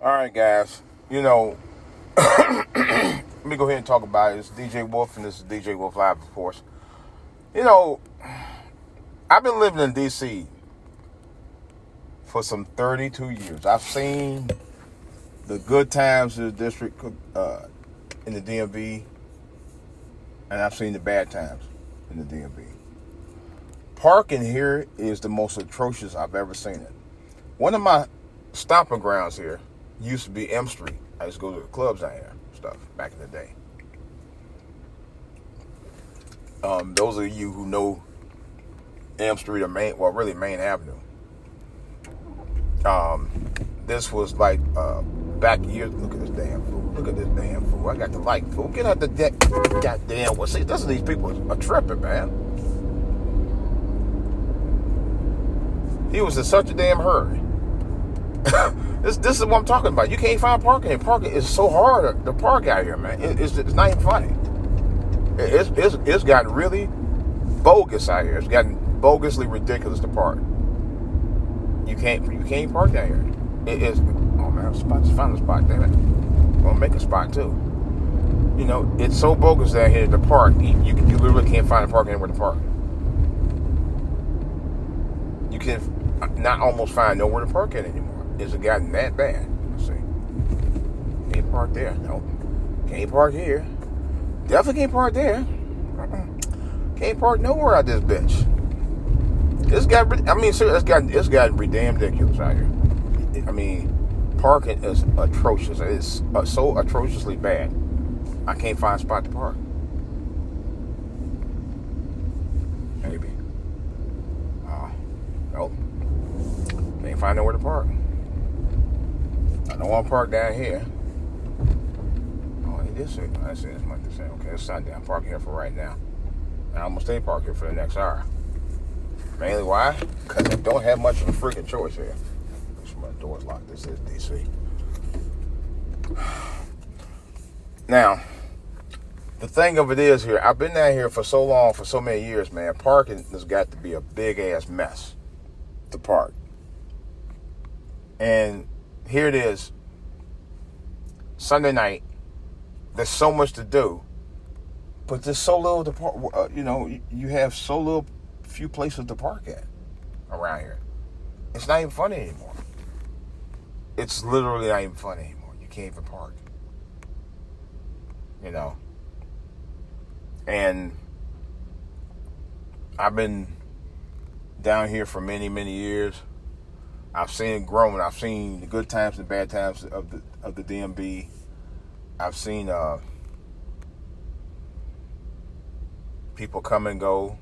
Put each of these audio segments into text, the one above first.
All right, guys. Let me go ahead and talk about it. It's DJ Wolf, and this is DJ Wolf Live, of course. You know, I've been living in D.C. for some 32 years. I've seen the good times of the district in the DMV, and I've seen the bad times in the DMV. Parking here is the most atrocious I've ever seen it. One of my stomping grounds here used to be M Street. I used to go to the clubs down here, stuff back in the day. Those of you who know M Street or Main Avenue. This was like back years. Look at this damn fool. Look at this damn fool. I got the light, fool. Get out the deck. Goddamn. Well, see, this is these people are tripping, man. He was in such a damn hurry. This is what I'm talking about. You can't find parking. And parking is so hard to park out here, man. It's not even funny. It's gotten really bogus out here. It's gotten bogusly ridiculous to park. You can't park down here. It is. Oh man, just found a spot. Damn it. I'm gonna make a spot too. You know, it's so bogus down here to park. You literally can't find a park anywhere to park. You can not almost find nowhere to park at anymore. It's gotten that bad. Let's see. Can't park there. No. Can't park here. Definitely can't park there. Can't park nowhere out this bitch. It's gotten damn ridiculous out here. I mean, parking is atrocious. It's so atrociously bad. I can't find a spot to park. Maybe. Nope. Can't find nowhere to park. I don't want to park down here. Oh, he did say, I said this might be saying, okay, it's Sunday. I'm parking here for right now. And I'm going to stay parked here for the next hour. Mainly why? Because I don't have much of a freaking choice here. My door's locked. This is DC. Now, the thing of it is here, I've been down here for so long, for so many years, man. Parking has got to be a big-ass mess to park. And here it is, Sunday night. There's so much to do, but there's so little to park. You have so little, few places to park at around here. It's not even funny anymore. It's literally not even funny anymore. You can't even park. You know. And I've been down here for many, many years. I've seen it grow, and I've seen the good times and bad times of the DMV. I've seen people come and go.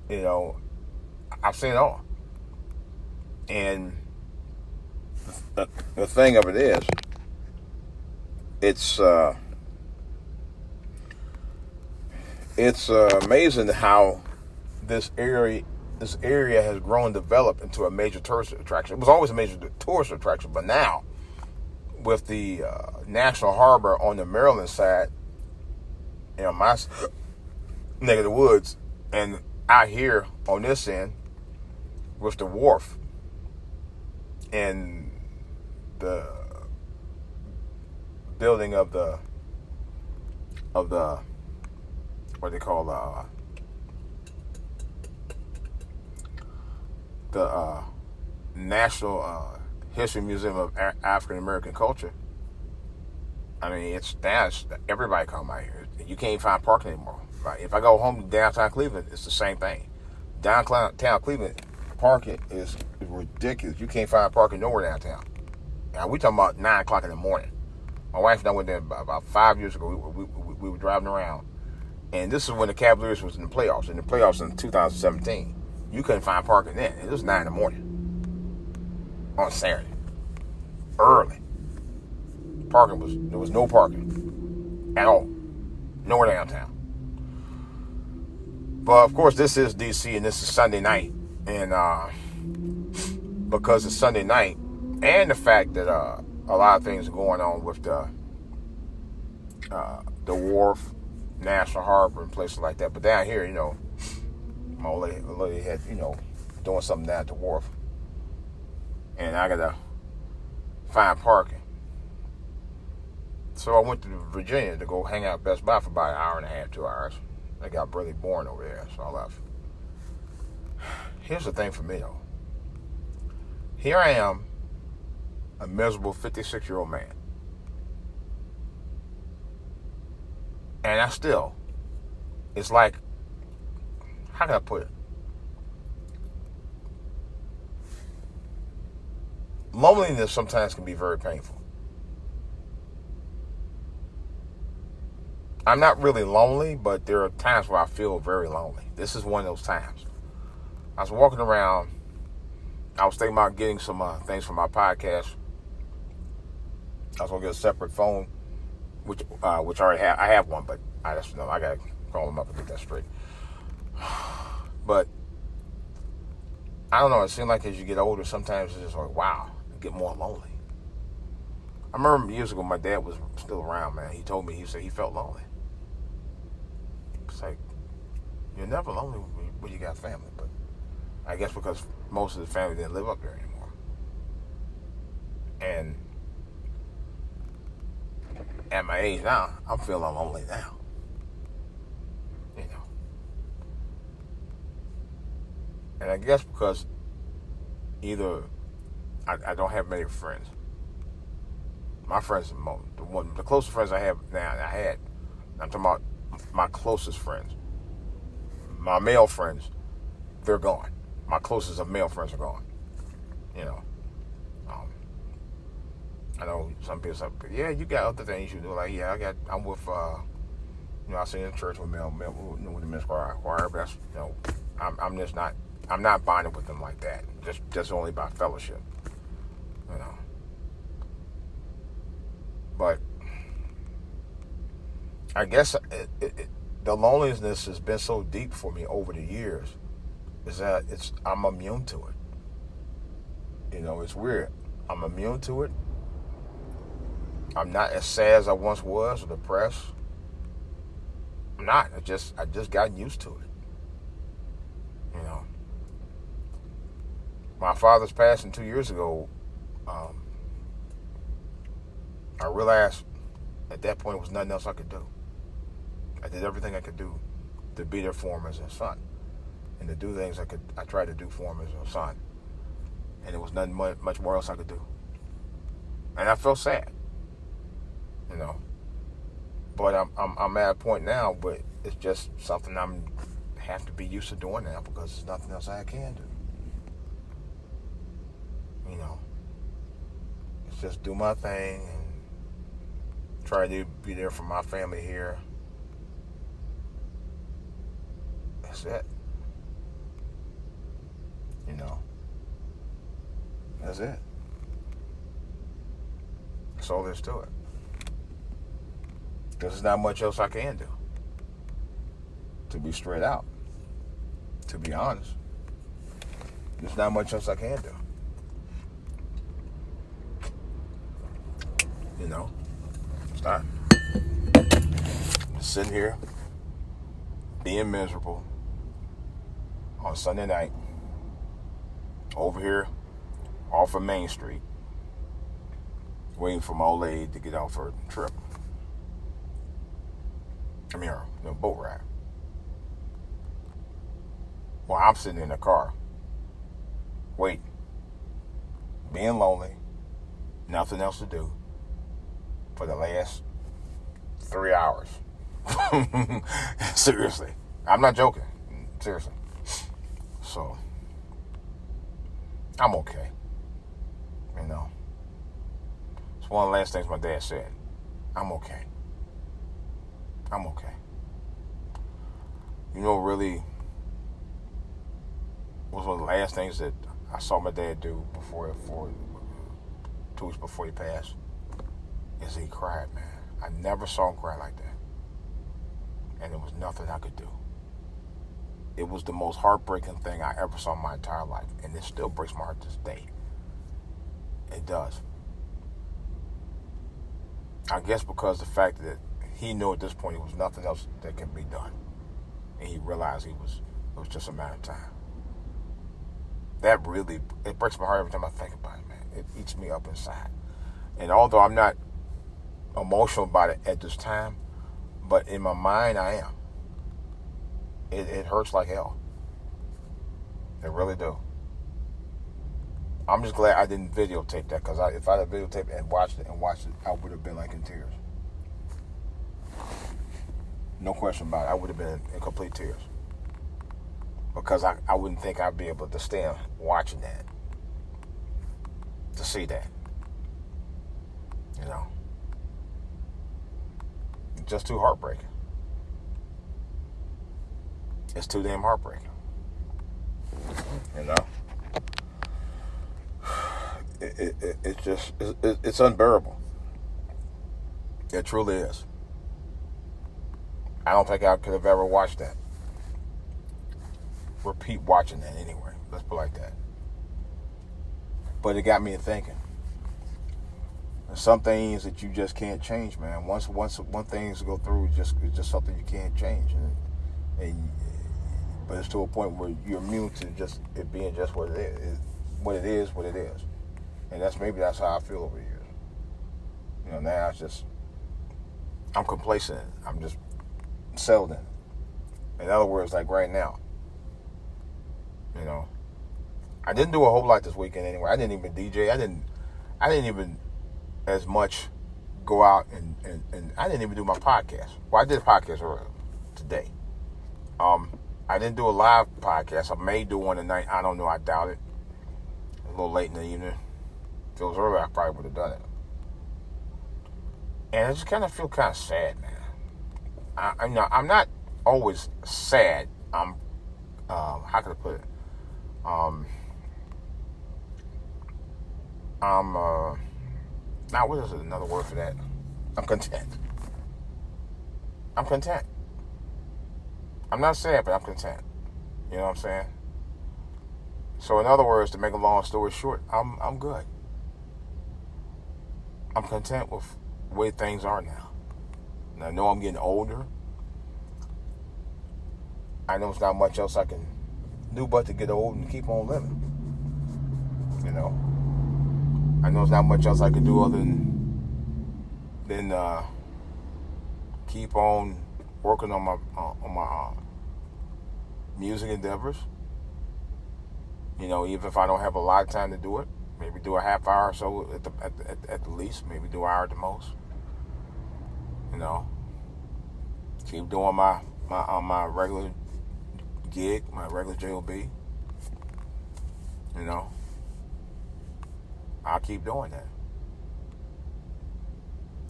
You know, I've seen it all. And the thing of it is, it's amazing how this area has grown and developed into a major tourist attraction. It was always a major tourist attraction, but now with the National Harbor on the Maryland side, my neck of the woods, and out here on this end with the wharf and the building of the what they call the National History Museum of African American Culture. I mean, everybody come out here. You can't find parking anymore. Right? If I go home to downtown Cleveland, it's the same thing. Downtown Cleveland, parking is ridiculous. You can't find parking nowhere downtown. Now, we talking about 9 o'clock in the morning. My wife and I went there about 5 years ago. We were driving around. And this is when the Cavaliers was in the playoffs. In the playoffs in 2017. You couldn't find parking then. It was 9 in the morning. On Saturday. Early. There was no parking. At all. Nowhere downtown. But, of course, this is D.C. and this is Sunday night. And because it's Sunday night, and the fact that a lot of things are going on with the wharf, National Harbor, and places like that. But down here, my old lady had, doing something down at the wharf. And I got to find parking. So I went to Virginia to go hang out at Best Buy for about an hour and a half, 2 hours. It got really boring over there, so I left. Here's the thing for me, though. Here I am, a miserable 56-year-old man. And it's like, how can I put it? Loneliness sometimes can be very painful. I'm not really lonely, but there are times where I feel very lonely. This is one of those times. I was walking around. I was thinking about getting some things for my podcast. I was going to get a separate phone, which I already have. I have one, but I got to call them up and get that straight. But I don't know. It seems like as you get older, sometimes it's just like, wow, you get more lonely. I remember years ago, my dad was still around, man. He told me, he said he felt lonely. It's like, you're never lonely when you got family, but I guess because most of the family didn't live up there anymore. And at my age now, I'm feeling lonely now. You know. And I guess because either I don't have many friends. My friends, the closest friends I have now, I'm talking about my closest friends. My male friends, they're gone. My closest of male friends are gone. You know. I know some people say, yeah, you got other things you do. Like, yeah, I'm with, I sing in church with with the men's choir, but that's, I'm not bonding with them like that. Just only by fellowship. You know. But I guess the loneliness has been so deep for me over the years is that I'm immune to it. You know, it's weird. I'm immune to it. I'm not as sad as I once was or depressed. I'm not. I just gotten used to it. You know. My father's passing 2 years ago. I realized at that point there was nothing else I could do. I did everything I could do to be there for him as a son, and to do things I tried to do for him as a son, and there was nothing much more else I could do. And I felt sad, you know. But I'm at a point now, but it's just something have to be used to doing now because there's nothing else I can do. You know, it's just do my thing and try to be there for my family here. That's it. You know. That's it. That's all there's to it. Because there's not much else I can do. To be straight out. To be honest. There's not much else I can do. You know. It's not. Just sitting here. Being miserable. On Sunday night. Over here. Off of Main Street. Waiting for my old lady to get out for a trip. I mean, boat ride. Well, I'm sitting in the car. Waiting. Being lonely. Nothing else to do. For the last 3 hours. Seriously. I'm not joking. Seriously. So, I'm okay. You know. It's one of the last things my dad said. I'm okay. I'm okay. You know, really, was one of the last things that I saw my dad do before 2 weeks before he passed, is he cried, man. I never saw him cry like that. And there was nothing I could do. It was the most heartbreaking thing I ever saw in my entire life. And it still breaks my heart to this day. It does. I guess because the fact that he knew at this point there was nothing else that could be done. And he realized it was just a matter of time. That really, it breaks my heart every time I think about it, man. It eats me up inside. And although I'm not emotional about it at this time, but in my mind I am. It hurts like hell. It really do. I'm just glad I didn't videotape that, because if I had videotaped it and watched it, I would have been like in tears. No question about it. I would have been in complete tears. Because I wouldn't think I'd be able to stand watching that. To see that. You know. Just too heartbreaking. It's too damn heartbreaking. You know. It's unbearable. It truly is. I don't think I could have ever watched that. Repeat watching that anyway. Let's put it like that. But it got me thinking. There's some things that you just can't change, man. Once things go through, it's just something you can't change. But it's to a point where you're immune to just it being just what it is. What it is. And that's how I feel over the years. You know, now I'm complacent. I'm just settled in. In other words, like right now. You know, I didn't do a whole lot this weekend anyway. I didn't even DJ. I didn't even as much go out and I didn't even do my podcast. Well, I did a podcast earlier today. I didn't do a live podcast. I may do one tonight. I don't know. I doubt it. A little late in the evening. If it was earlier, I probably would have done it. And I just kind of feel kind of sad, man. I'm not always sad. I'm, how can I put it? Now what is another word for that? I'm content. I'm not sad, but I'm content. You know what I'm saying? So in other words, to make a long story short, I'm good. I'm content with the way things are now. And I know I'm getting older. I know there's not much else I can do but to get old and keep on living. You know, I know there's not much else I can do other than keep on working on my music endeavors. You know, even if I don't have a lot of time to do it, maybe do a half hour or so at the least, maybe do an hour at the most. You know, keep doing my regular gig, my regular job. You know, I'll keep doing that.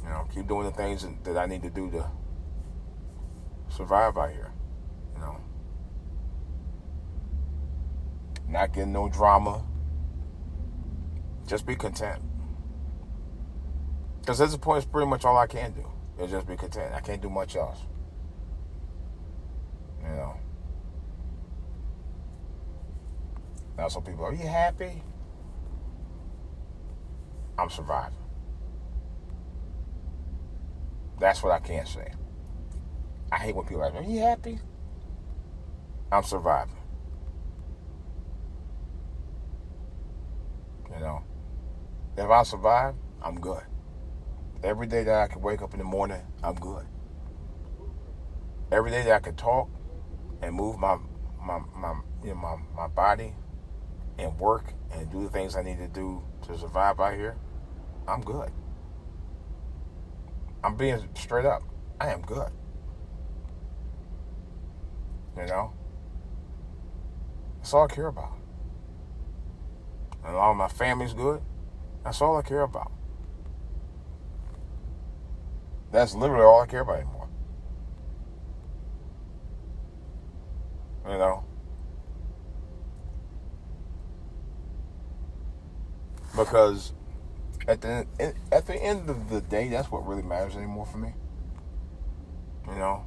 You know, keep doing the things that I need to do to survive out here. You know, not getting no drama. Just be content. Because at this point, it's pretty much all I can do. Is just be content. I can't do much else. You know. Now some people, are you happy? I'm surviving. That's what I can't say. I hate when people ask me, are you happy? I'm surviving. You know. If I survive, I'm good. Every day that I can wake up in the morning, I'm good. Every day that I can talk and move my body and work and do the things I need to do to survive out here, I'm good. I'm being straight up. I am good. You know? That's all I care about. And all my family's good. That's all I care about. That's literally all I care about anymore. You know? Because at the end of the day, that's what really matters anymore for me. You know?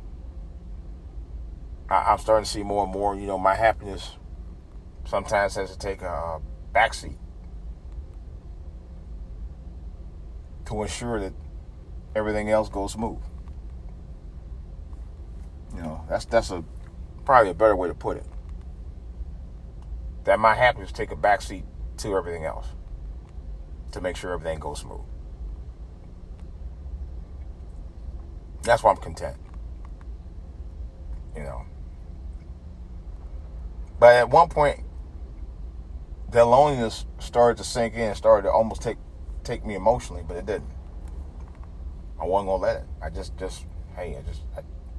I'm starting to see more and more, you know, my happiness sometimes has to take a backseat to ensure that everything else goes smooth. You know, that's probably a better way to put it. That my happiness take a backseat to everything else to make sure everything goes smooth. That's why I'm content. You know. But at one point, the loneliness started to sink in, started to almost take me emotionally, but it didn't. I wasn't gonna let it.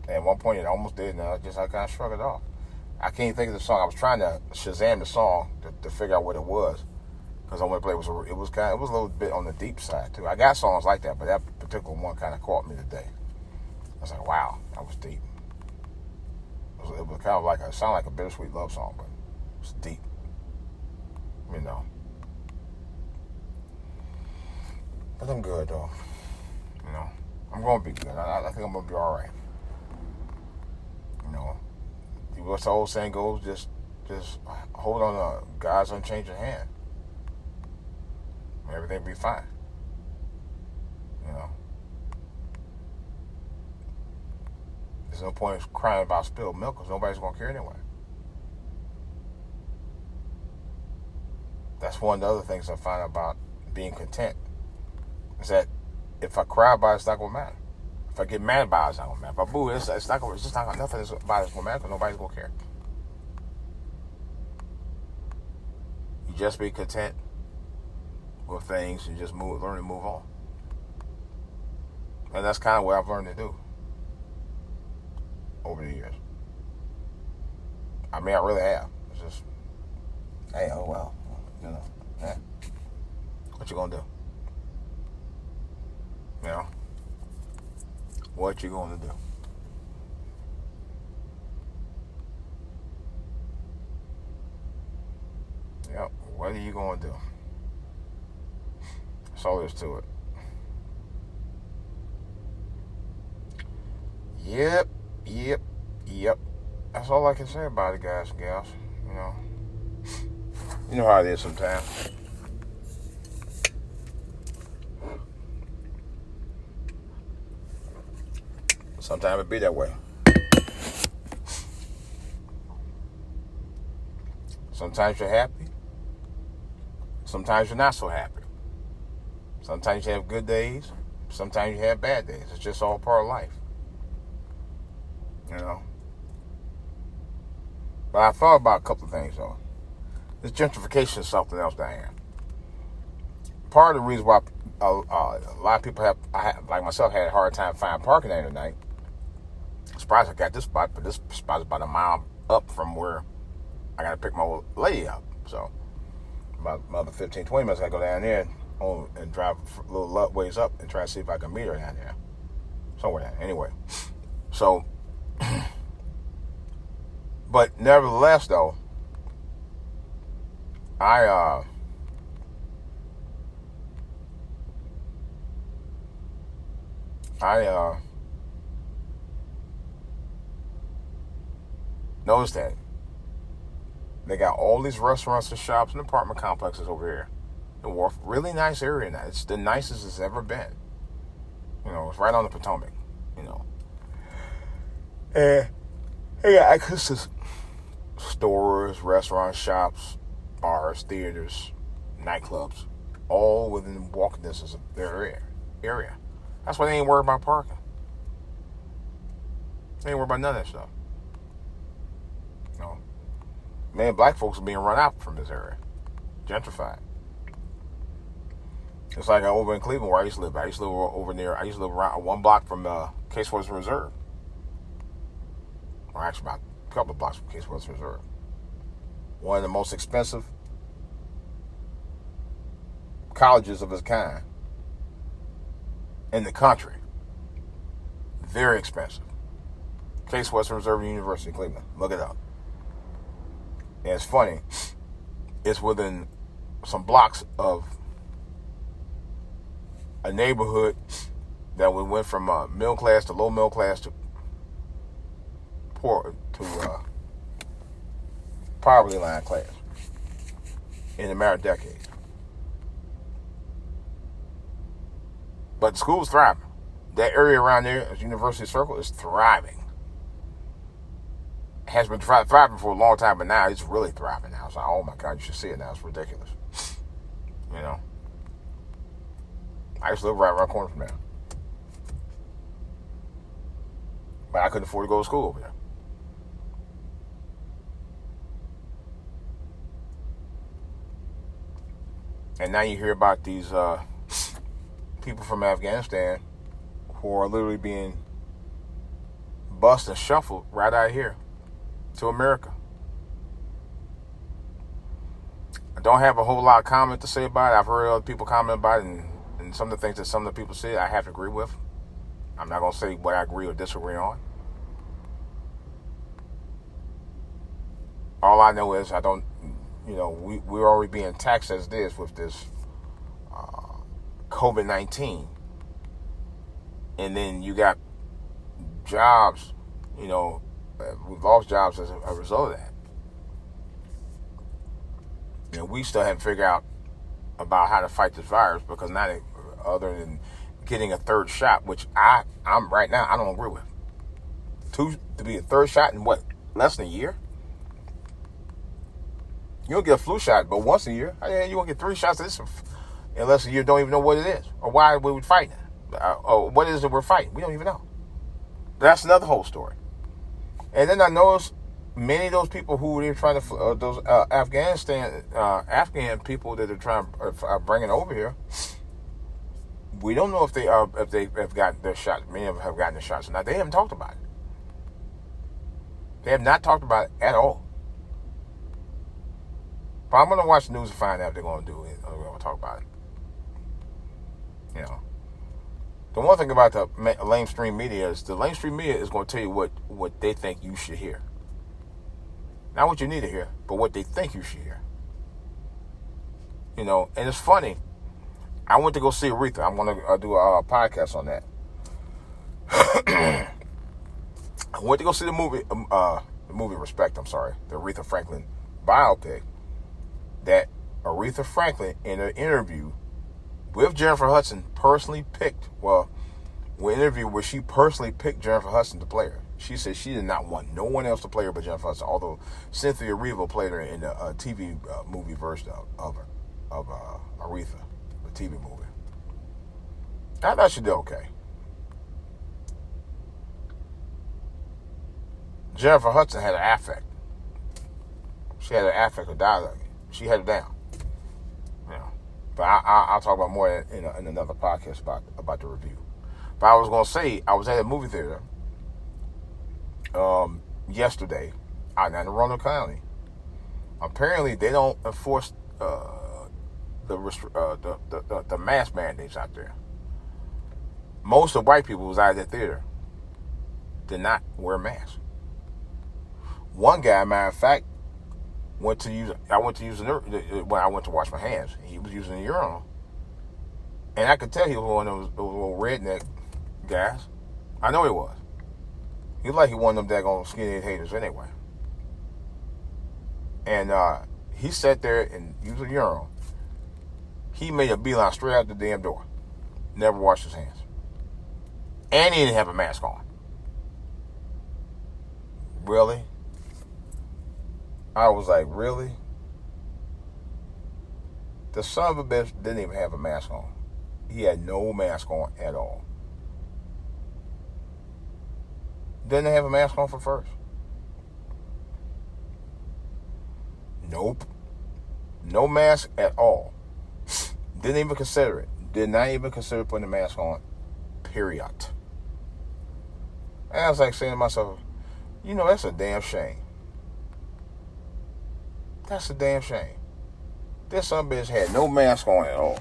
At one point it almost did, and I kind of shrugged it off. I can't think of the song. I was trying to Shazam the song to figure out what it was, because I want to play it was a little bit on the deep side too. I got songs like that, but that particular one kind of caught me today. I was like, wow, that was deep. It was kind of like it sounded like a bittersweet love song, but it was deep. You know. But I'm good though. You know, I'm gonna be good. I think I'm gonna be all right. You know, what's the old saying goes? Just hold on to God's unchanging hand. And everything will be fine. You know, there's no point crying about spilled milk because nobody's gonna care anyway. That's one of the other things I find about being content, is that if I cry about it, it's not going to matter. If I get mad about it, it's not going to matter. If I boo it, it's not going to, it's just not nothing about it's going to matter because nobody's going to care. You just be content with things and just learn to move on. And that's kind of what I've learned to do over the years. I mean, I really have. It's just, hey, oh well, you know, yeah. What you gonna do? You know, what you gonna do? Yep, what are you gonna do? That's all there's to it. Yep. That's all I can say about it, guys and gals. You know how it is sometimes. Sometimes it be that way. Sometimes you're happy. Sometimes you're not so happy. Sometimes you have good days. Sometimes you have bad days. It's just all part of life. You know. But I thought about a couple of things, though. This gentrification is something else, Diane. Part of the reason why a lot of people like myself, had a hard time finding parking there tonight. I'm surprised I got this spot, but this spot is about a mile up from where I got to pick my lady up. So, about another 15, 20 minutes, I got to go down there and drive a little ways up and try to see if I can meet her down there. Somewhere down there. Anyway. So, but nevertheless, though, I noticed that they got all these restaurants and shops and apartment complexes over here in Wharf. Really nice area now. It's the nicest it's ever been. You know, it's right on the Potomac. You know, and they got access to stores, restaurants, shops, bars, theaters, nightclubs, all within walking distance of their area. That's why they ain't worried about parking. They ain't worried about none of that stuff. You know, man, black folks are being run out from this area, gentrified. It's like over in Cleveland where I used to live. I used to live around 1 block from Case Western Reserve. Or actually about a couple of blocks from Case Western Reserve. One of the most expensive colleges of its kind in the country. Very expensive. Case Western Reserve University in Cleveland. Look it up. And it's funny. It's within some blocks of a neighborhood that we went from middle class to low middle class to poor to poverty line class in a matter of decades. But the school's thriving. That area around there, as University Circle, is thriving. It has been thriving for a long time, but now it's really thriving now. It's like, oh my God, you should see it now. It's ridiculous. You know. I used to live right around the corner from there. but I couldn't afford to go to school over there. And now you hear about these people from Afghanistan who are literally being bused and shuffled right out here to America. I don't have a whole lot of comment to say about it. I've heard other people comment about it, and some of the things that some of the people say I have to agree with. I'm not going to say what I agree or disagree on. All I know is we're already being taxed as it is with this COVID-19. And then you got jobs, we've lost jobs as a result of that. And we still haven't figured out about how to fight this virus, because now other than getting a third shot, which I'm right now, I don't agree with. To be a third shot in what, less than a year? You don't get a flu shot, but once a year. You won't get 3 shots of this in less than a year. Don't even know what it is or why we would fight it. Or what it is that we're fighting. We don't even know. That's another whole story. And then I noticed many of those people who were trying to those Afghan people that are trying to bring it over here. We don't know if they have gotten their shots. Many of them have gotten their shots. Now they haven't talked about it. They have not talked about it at all. But I'm going to watch the news and find out if they're going to do it. Or we're going to talk about it. The one thing about the mainstream media is the mainstream media is going to tell you what they think you should hear. Not what you need to hear, but what they think you should hear. And it's funny. I went to go see Aretha. I'm going to do a podcast on that. I went to go see the movie Respect, the Aretha Franklin biopic that Aretha Franklin, in an interview with Jennifer Hudson, personally picked. Well, an interview where she personally picked Jennifer Hudson to play her. She said she did not want no one else to play her but Jennifer Hudson, although Cynthia Erivo played her in the TV movie version of Aretha, the TV movie. I thought she did okay. Jennifer Hudson had an affect. She had an affect of dialogue. She had it down. But I'll talk about more in another podcast about the review. But I was going to say, I was at a movie theater yesterday out in Roanoke County. Apparently, they don't enforce the mask mandates out there. Most of the white people who was out at that theater did not wear masks. One guy, matter of fact, I went to wash my hands. He was using the urinal, and I could tell he was one of those little redneck guys. I know he was. He was like he one of them daggone skinhead haters anyway. And he sat there and used the urinal. He made a beeline straight out the damn door. Never washed his hands, and he didn't have a mask on. Really? I was like, really? The son of a bitch didn't even have a mask on. He had no mask on at all. Didn't have a mask on for first. Nope. No mask at all. Didn't even consider it. Did not even consider putting a mask on. Period. And I was like saying to myself, that's a damn shame. That's a damn shame. This son of a bitch had no mask on at all.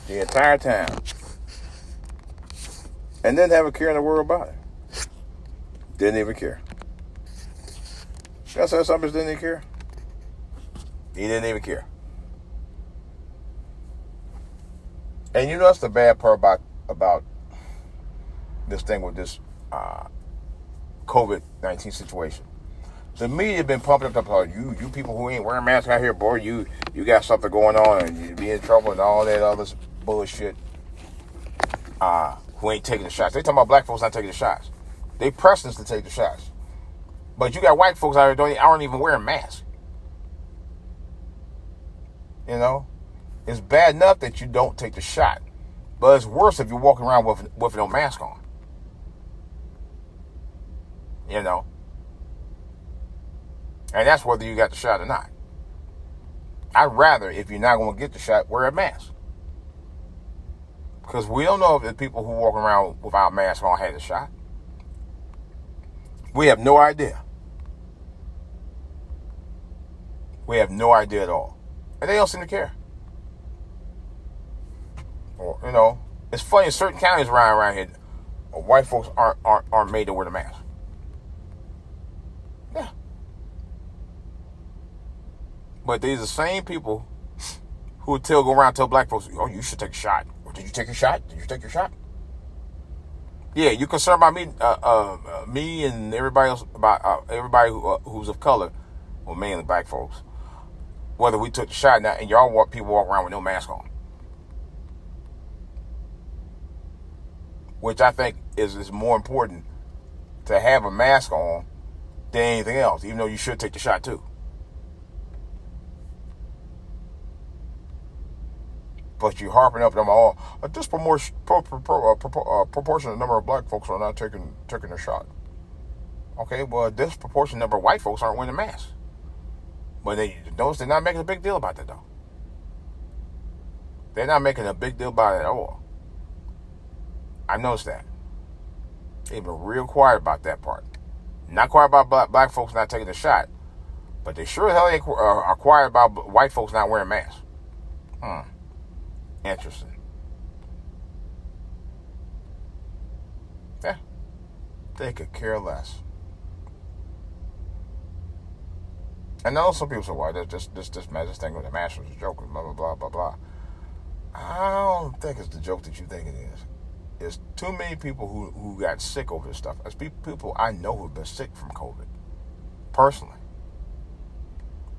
The entire time. And didn't have a care in the world about it. Didn't even care. That's how some bitch didn't even care. He didn't even care. And that's the bad part about this thing with this COVID-19 situation. The media been pumping up you people who ain't wearing masks out here, boy, you got something going on and you be in trouble and all that other bullshit. Who ain't taking the shots. They talking about black folks not taking the shots. They pressing us to take the shots. But you got white folks out here aren't even wearing masks. It's bad enough that you don't take the shot. But it's worse if you're walking around with no mask on. you know. And that's whether you got the shot or not. I'd rather, if you're not going to get the shot, wear a mask. Because we don't know if the people who walk around without masks on had the shot. We have no idea. We have no idea at all. And they don't seem to care. Or, you know, it's funny, in certain counties around here, white folks aren't made to wear the mask. Yeah. But these are the same people who would go around and tell black folks, oh, you should take a shot. Or, did you take your shot? Did you take your shot? Yeah, you concerned about me and everybody else, about everybody who's of color, well, mainly black folks, whether we took the shot or not, and y'all want people walk around with no mask on. Which I think is more important to have a mask on than anything else, even though you should take the shot too. But you harping up them all. A disproportionate number of black folks are not taking a shot. Okay, well, a disproportionate number of white folks aren't wearing masks. But they notice they're not making a big deal about that, though. They're not making a big deal about it at all. I noticed that. They've been real quiet about that part. Not quiet about black folks not taking the shot, but they sure as hell are quiet about white folks not wearing masks. Interesting. Yeah. They could care less. I know some people say, well, this thing with the mask was a joke, blah, blah, blah, blah, blah. I don't think it's the joke that you think it is. There's too many people who got sick over this stuff. There's people I know who have been sick from COVID. Personally.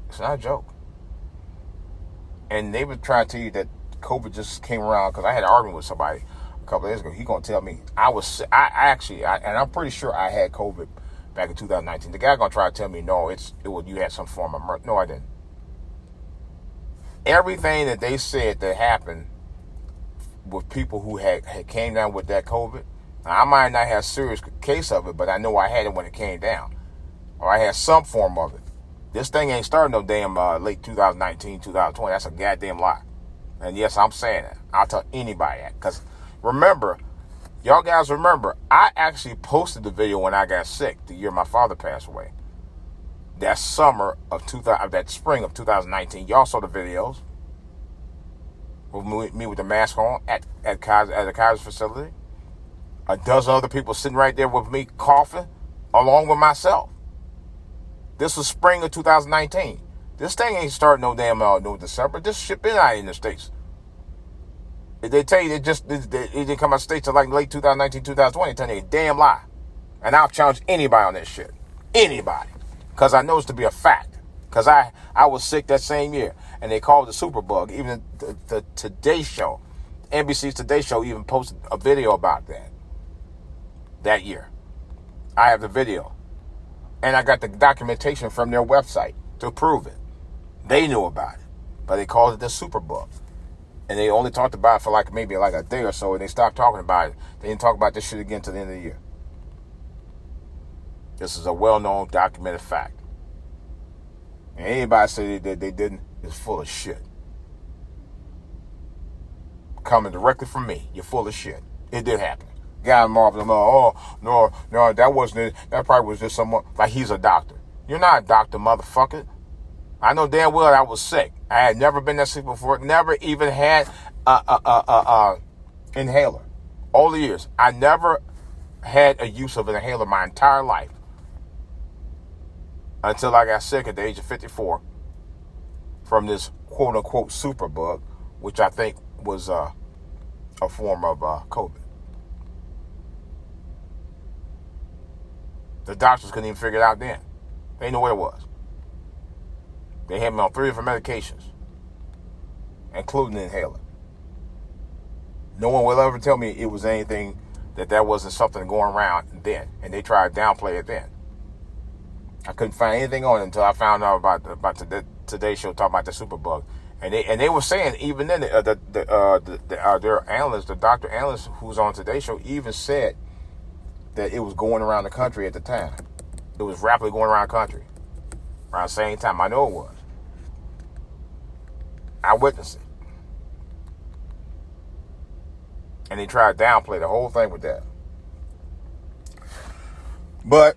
It's not a joke. And they would try to tell you that COVID just came around, because I had an argument with somebody a couple of days ago. He gonna tell me I was sick. And I'm pretty sure I had COVID back in 2019. The guy gonna try to tell me, no, you had some form of no, I didn't. Everything that they said that happened with people who had came down with that COVID, now, I might not have a serious case of it, but I know I had it when it came down, or I had some form of it. This thing ain't starting no damn late 2019, 2020. That's a goddamn lie. And yes, I'm saying that. I'll tell anybody that. Because remember, y'all guys remember, I actually posted the video when I got sick, the year my father passed away. That spring of 2019. Y'all saw the videos with me with the mask on at the Kaiser facility. A dozen other people sitting right there with me coughing along with myself. This was spring of 2019. This thing ain't starting no damn no December. This shit been out in the States. They tell you it didn't come out of the States until like late 2019, 2020. Tell you a damn lie. And I'll challenge anybody on this shit. Anybody. Because I know it's to be a fact. Because I was sick that same year. And they called it the superbug. Even the Today Show, NBC's Today Show, even posted a video about that year. I have the video. And I got the documentation from their website to prove it. They knew about it. But they called it the superbug. And they only talked about it for maybe a day or so, and they stopped talking about it. They didn't talk about this shit again until the end of the year. This is a well-known, documented fact. And anybody say that they didn't is full of shit. Coming directly from me, you're full of shit. It did happen. Guy Marvin, no, that wasn't it. That probably was just someone, like he's a doctor. You're not a doctor, motherfucker. I know damn well I was sick. I had never been that sick before. Never even had a inhaler. All the years. I never had a use of an inhaler my entire life. Until I got sick at the age of 54 from this quote-unquote superbug, which I think was a form of COVID. The doctors couldn't even figure it out then. They didn't know what it was. They had me on 3 different medications, including the inhaler. No one will ever tell me it was anything that wasn't something going around then, and they tried to downplay it then. I couldn't find anything on it until I found out about the Today Show talking about the superbug, and they were saying even then their analyst, the doctor analyst who's on Today Show, even said that it was going around the country at the time. It was rapidly going around the country around the same time. I know it was. I witnessed it. And they tried to downplay the whole thing with that. But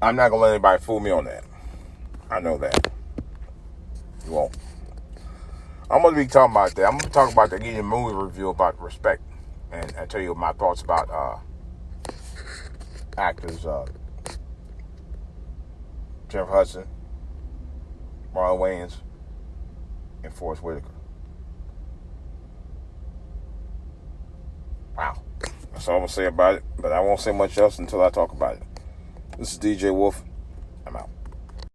I'm not going to let anybody fool me on that. I know that. You won't. I'm going to be talking about that. I'm going to talk about that, getting a movie review about respect. And I tell you my thoughts about actors Jennifer Hudson, Marlon Wayans, and Forest Whitaker. Wow. That's all I'm going to say about it. But I won't say much else until I talk about it. This is DJ Wolf. I'm out.